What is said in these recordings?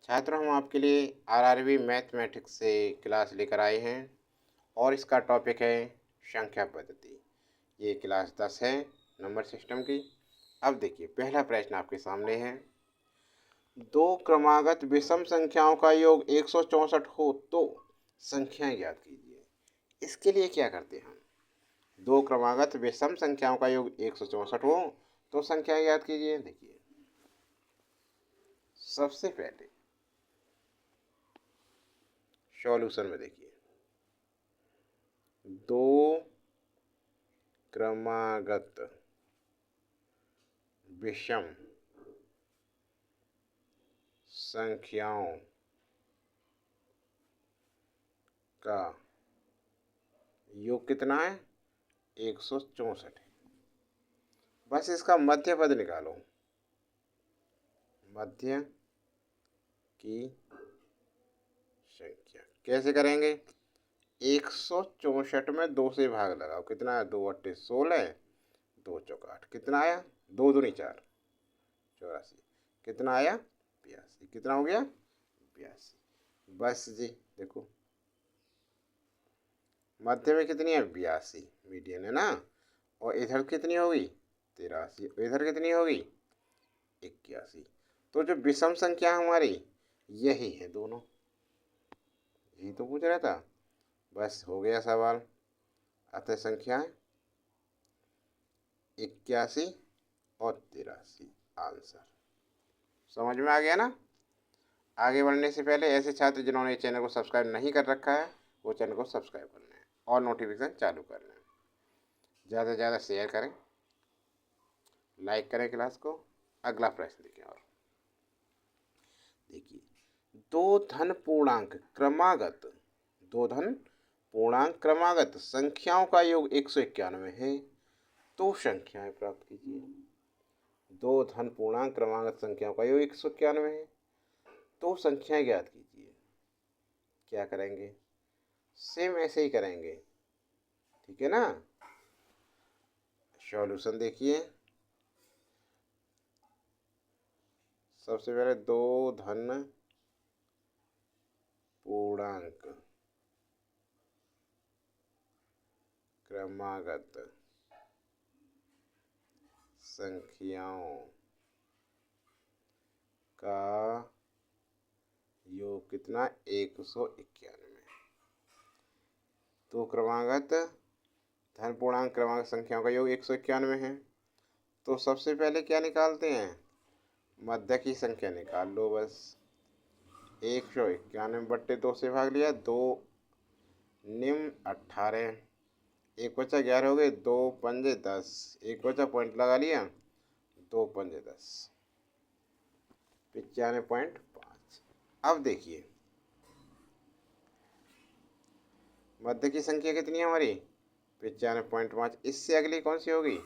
छात्रों, हम आपके लिए आरआरबी मैथमेटिक्स से क्लास लेकर आए हैं और इसका टॉपिक है संख्या पद्धति। ये क्लास 10 है नंबर सिस्टम की। अब देखिए, पहला प्रश्न आपके सामने है। दो क्रमागत विषम संख्याओं का योग 164 हो तो संख्याएं ज्ञात कीजिए। इसके लिए क्या करते हैं हम? दो क्रमागत विषम संख्याओं का योग 164 हो तो संख्याएं ज्ञात कीजिए। देखिए, सबसे पहले सॉल्यूशन में देखिए, दो क्रमागत विषम संख्याओं का योग कितना है? 164 है। बस इसका मध्य पद निकालो। मध्य की संख्या कैसे करेंगे? 164 में 2 से भाग लगाओ। कितना है? 2 अट्ठे 16, 2 चौका 8। कितना आया? 2 दूनी 4, 84। कितना आया? 82। कितना हो गया? 82। बस जी, देखो मध्य में कितनी है? 82, मीडियन है ना। और इधर कितनी होगी? 83। इधर कितनी होगी? 81। तो जो विषम संख्या हमारी यही है दोनों। यही तो पूछ रहा था। बस हो गया सवाल। अतः संख्याएं 81 और 83 आंसर। समझ में आ गया ना? आगे बढ़ने से पहले ऐसे छात्र जिन्होंने चैनल को सब्सक्राइब नहीं कर रखा है वो चैनल को सब्सक्राइब कर लें और नोटिफिकेशन चालू कर लें। ज़्यादा से ज़्यादा शेयर करें, लाइक करें क्लास को। अगला प्रश्न देखें। और देखिए, दो धन पूर्णांक क्रमागत संख्याओं का योग 191 है तो संख्याएं प्राप्त कीजिए। दो धन पूर्णांक क्रमागत संख्याओं का योग 191 है तो संख्याएं ज्ञात कीजिए। क्या करेंगे? सेम ऐसे ही करेंगे, ठीक है ना। सॉल्यूशन देखिए, सबसे पहले दो धन पूर्णांक क्रमागत संख्याओं का योग कितना? 191। तो क्रमागत धन पूर्णांक क्रमांक संख्याओं का योग 191 है तो सबसे पहले क्या निकालते हैं? मध्य की संख्या निकाल लो। बस 191 बट्टे 2 से भाग लिया। 2 निम्न 18, एक बचा 11 हो गए। 2 पंजे 10, एक बचा पॉइंट लगा लिया। 2 पंजे 10, 95.5। अब देखिए, मध्य की संख्या कितनी है हमारी? 95.5। इससे अगली कौन सी होगी?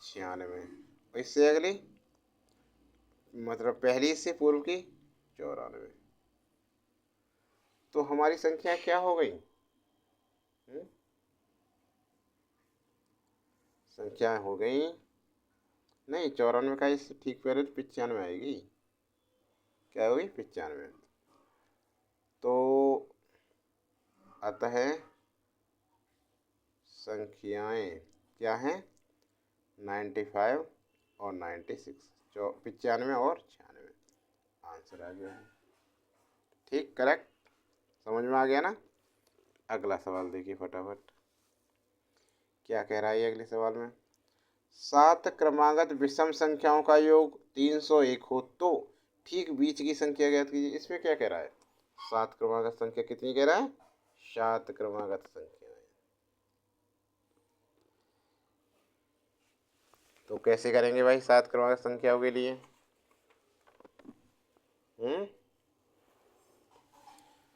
96। और इससे अगली मतलब पहली से पूर्व की 94। तो हमारी संख्या क्या हो गई? संख्या हो गई नहीं, 94 का इससे ठीक पहले तो 95 आएगी। क्या होगी? 95। तो अतः संख्याएं क्या हैं? 95 और 96, 95 और 96 आंसर आ गया है। ठीक, करेक्ट। समझ में आ गया ना? अगला सवाल देखिए फटाफट, क्या कह रहा है अगले सवाल में। 7 क्रमागत विषम संख्याओं का योग 301 हो तो ठीक बीच की संख्या ज्ञात कीजिए। इसमें क्या कह रहा है? 7 क्रमागत संख्या कितनी कह रहा है? 7 क्रमागत संख्या। तो कैसे करेंगे भाई 7 क्रमागत संख्याओं के लिए?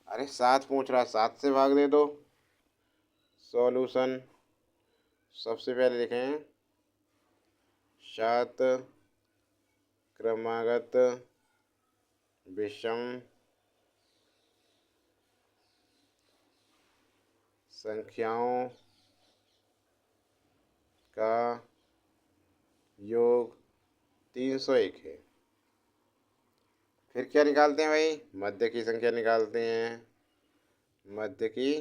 अरे 7 पूछ रहा, 7 से भाग दे दो। सॉल्यूशन सबसे पहले देखें, 7 क्रमागत विषम संख्याओं का योग 301 है। फिर क्या निकालते हैं भाई, मध्य की संख्या निकालते हैं। मध्य की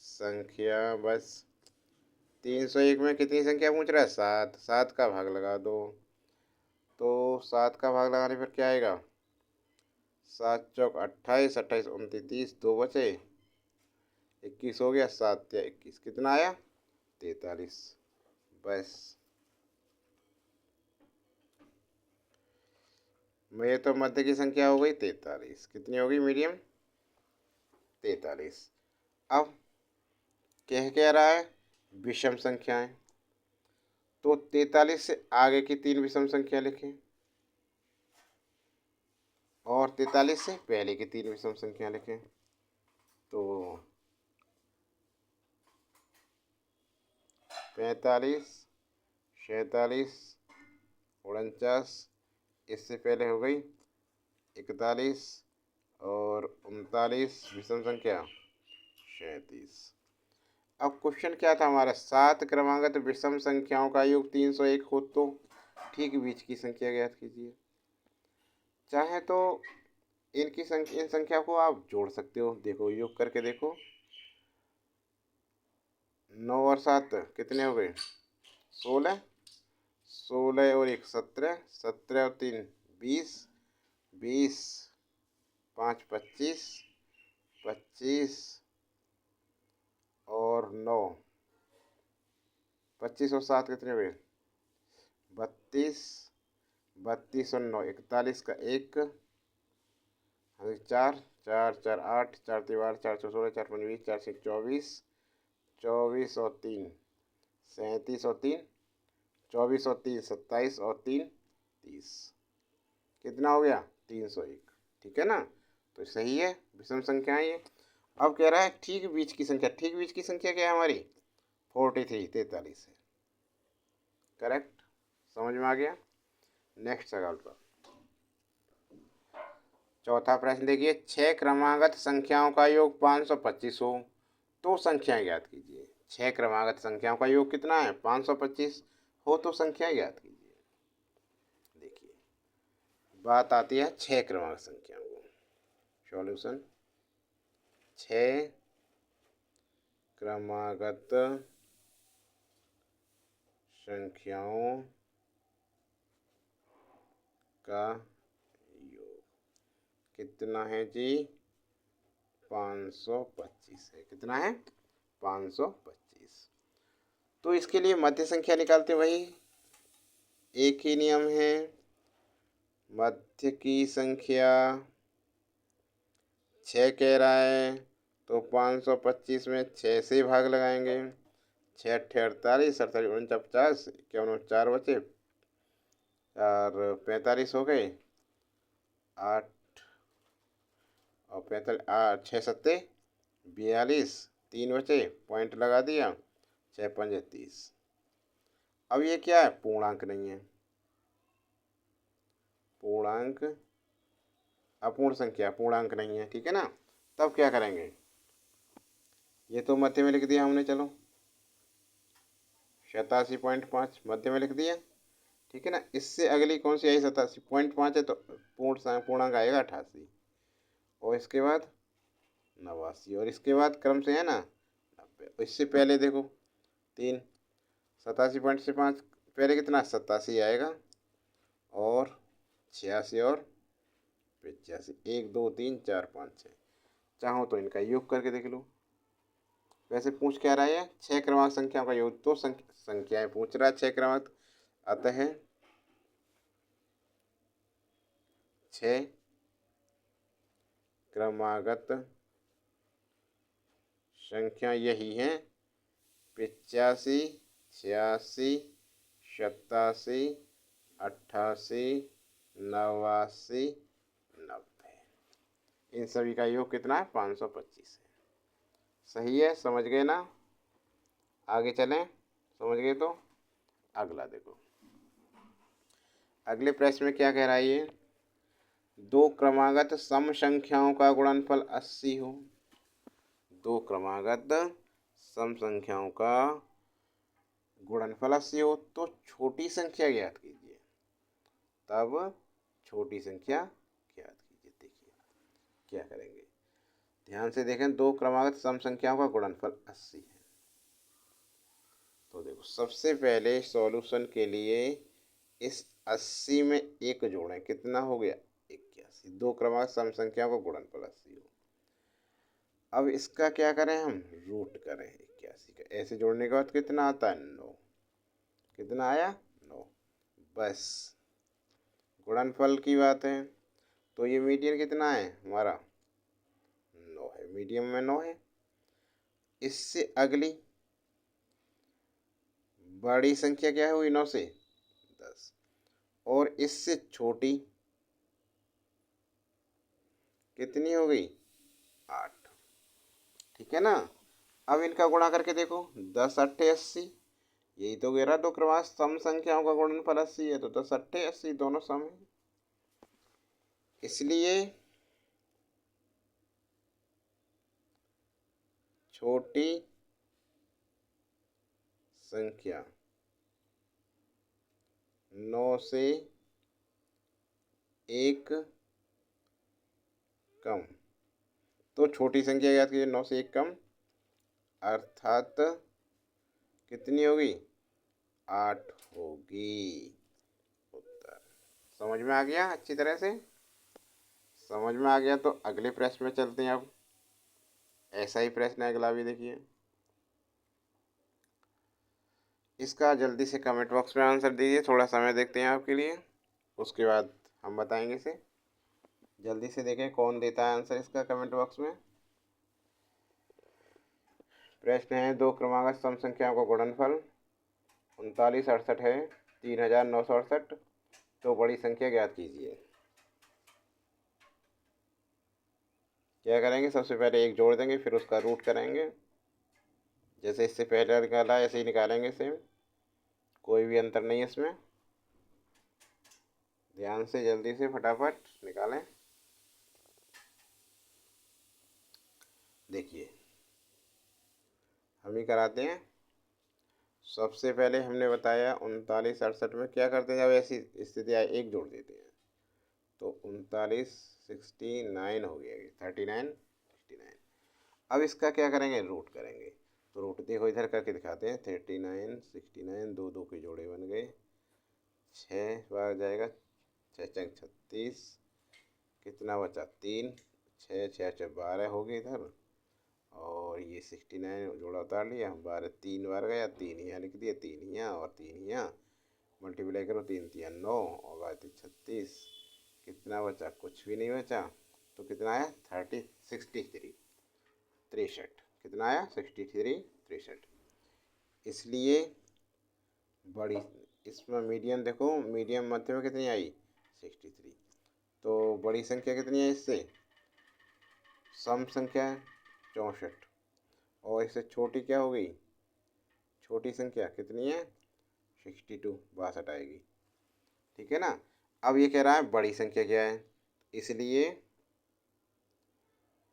संख्या बस 301 में कितनी संख्या पूछ रहा है, 7। 7 का भाग लगा दो, तो 7 का भाग लगाने पर क्या आएगा, 7 चौक 28, 28 29 30, 2 बचे, 21 हो गया, 7 या 21 कितना आया, 43। बस ये तो मध्य की संख्या हो गई 43। कितनी होगी मीडियम, 43। अब कह रहा है विषम संख्याएं, तो 43 से आगे की 3 विषम संख्या लिखें और 43 से पहले की 3 विषम संख्या लिखें। तो 45, 47, 49, इससे पहले हो गई 41 और 39 विषम संख्या 37। अब क्वेश्चन क्या था हमारा, 7 क्रमागत विषम संख्याओं का योग 301 हो तो ठीक बीच की संख्या ज्ञात कीजिए। चाहे तो इन संख्या को आप जोड़ सकते हो, देखो योग करके देखो। 9 और 7 कितने हो गए, 16, 16 और 1 17, 17 और 3 20, 20 5 25, 25 और 9, 25 और 7 कितने हुए, 32, 32 और 9 41 का 1, 4 4 4 8, 4 3 8, 4 4 16, 4 5 20, 4 6 24, 24 और 3 37 और 3 24 और 3 27 और 3 30, कितना हो गया 301। ठीक है ना, तो सही है विषम संख्या ये। अब कह रहा है ठीक बीच की संख्या, ठीक बीच की संख्या क्या है हमारी 43, 43 है। करेक्ट, समझ में आ गया। नेक्स्ट सवाल पर चौथा प्रश्न देखिए, 6 क्रमागत संख्याओं का योग 525 हो तो संख्या ज्ञात कीजिए। 6 क्रमागत संख्याओं का योग कितना है 525 हो तो संख्या ज्ञात कीजिए। देखिए बात आती है 6 क्रमागत संख्याओं को, सॉल्यूशन 6 क्रमागत संख्याओं का योग कितना है जी 525 है। कितना है 525। तो इसके लिए मध्य संख्या निकालते वही एक ही नियम है, मध्य की संख्या 6 कह रहा है तो 525 में 6 से भाग लगाएंगे, 6 48 48 49 51 4 बचे और 45 हो गए, 8 और 45 6 सत्ते 42, 3 बचे पॉइंट लगा दिया, 6 पंजे 30। अब ये क्या है पूर्णांक नहीं है, पूर्णांक अपूर्ण संख्या, पूर्णांक नहीं है। ठीक है ना, तब क्या करेंगे, ये तो मध्य में लिख दिया हमने, चलो 87.5 मध्य में लिख दिया। ठीक है ना, इससे अगली कौन सी आई 87.5 है तो पूर्णांक आएगा 88 और इसके बाद 89 और इसके बाद क्रम से है ना 90। इससे पहले देखो 3 87.5 पहले कितना 87 आएगा और 86 और 85, 1 2 3 4 5 6, चाहो तो इनका योग करके देख लो। वैसे पूछ क्या रहा है 6 क्रमांक संख्याओं का योग, तो संख्याएं पूछ रहा है 6 क्रमांक, अतः 6 क्रमागत संख्या यही है 85, 86, 87, 88, 89, 90। इन सभी का योग कितना है 525 है। सही है, समझ गए ना, आगे चलें, समझ गए तो अगला देखो। अगले प्रश्न में क्या कह रहा है ये, 2 क्रमागत सम संख्याओं का गुणनफल 80 हो। 2 क्रमागत सम संख्याओं का गुणनफल 80 हो तो छोटी संख्या ज्ञात कीजिए। तब छोटी संख्या ज्ञात कीजिए। देखिए क्या करेंगे, ध्यान से देखें, दो क्रमागत सम संख्याओं का गुणनफल 80 है। तो देखो सबसे पहले सॉल्यूशन के लिए इस 80 में एक जोड़ें, कितना हो गया 81। दो क्रमागत सम संख्याओं का गुणनफल 80 हो। अब इसका क्या करें, हम रूट करें 81 का। ऐसे जोड़ने के बाद कितना आता है 9। कितना आया 9। बस गुणनफल की बात है, तो ये मीडियन कितना है हमारा 9 है, मीडियम में 9 है। इससे अगली बड़ी संख्या क्या हुई 9 से 10, और इससे छोटी कितनी हो गई 8। ठीक है ना। अब इनका गुणा करके देखो, 10 अट्ठे 80, यही तो कह रहा दो क्रमागत सम संख्याओं का गुणनफल 80 है, तो 10 अट्ठे 80 दोनों सम है। इसलिए छोटी संख्या 9 से एक कम, तो छोटी संख्या याद कीजिए 9 से एक कम, अर्थात कितनी होगी 8 होगी उत्तर। समझ में आ गया अच्छी तरह से? समझ में आ गया तो अगले प्रश्न में चलते हैं। अब ऐसा ही प्रश्न है अगला भी, देखिए इसका जल्दी से कमेंट बॉक्स में आंसर दीजिए, थोड़ा समय देखते हैं आपके लिए, उसके बाद हम बताएंगे इसे। जल्दी से देखें कौन देता है आंसर इसका कमेंट बॉक्स में। प्रश्न है, दो क्रमागत सम संख्याओं का गुणनफल 3968 है 3968, तो बड़ी संख्या ज्ञात कीजिए। क्या करेंगे, सबसे पहले एक जोड़ देंगे, फिर उसका रूट करेंगे। जैसे इससे पहले निकाला ऐसे ही निकालेंगे सेम, कोई भी अंतर नहीं है इसमें। ध्यान से जल्दी से फटाफट निकालें। देखिए हम ही कराते हैं। सबसे पहले हमने बताया 3968 में क्या करते हैं, जब ऐसी स्थिति आए एक जोड़ देते हैं, तो 3969 हो गया, 3969। अब इसका क्या करेंगे, रूट करेंगे। तो रूट देखो इधर करके दिखाते हैं, 3969, दो दो के जोड़े बन गए, 6 बार जाएगा, 6 चंग 36, कितना बचा 3, 6 6 6 12 हो गए इधर, और ये 69 जोड़ा उतार लिया, 12 3 बार गया, 3 यहाँ लिख दिया, 3 यहाँ और 3 यहाँ, मल्टीप्लाई करो, 3 3 9 और बात 36, कितना बचा, कुछ भी नहीं बचा। तो कितना आया 63, कितना आया 63। इसलिए बड़ी, इसमें मीडियम देखो, मीडियम मध्य में कितनी आई 63, तो बड़ी संख्या कितनी है इससे, सम संख्या 64, और इससे छोटी क्या हो गई, छोटी संख्या कितनी है 62, 62 आएगी। ठीक है ना। अब ये कह रहा है बड़ी संख्या क्या है, इसलिए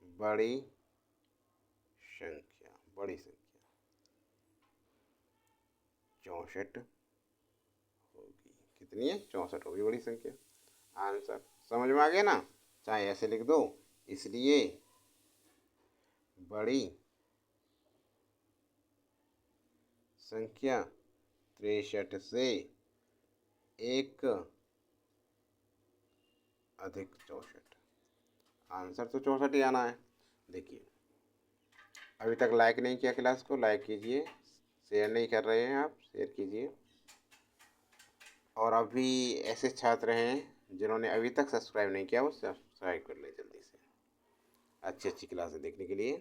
बड़ी संख्या 64 होगी। कितनी है 64 होगी बड़ी संख्या। आंसर समझ में आ गया ना, चाहे ऐसे लिख दो, इसलिए बड़ी संख्या 63 से एक अधिक 64। आंसर तो 64 ही आना है। देखिए अभी तक लाइक नहीं किया क्लास को, लाइक कीजिए, शेयर नहीं कर रहे हैं आप, शेयर कीजिए। और अभी ऐसे छात्र हैं जिन्होंने अभी तक सब्सक्राइब नहीं किया, वो सब्सक्राइब कर लें जल्दी से। अच्छी अच्छी क्लासें देखने के लिए।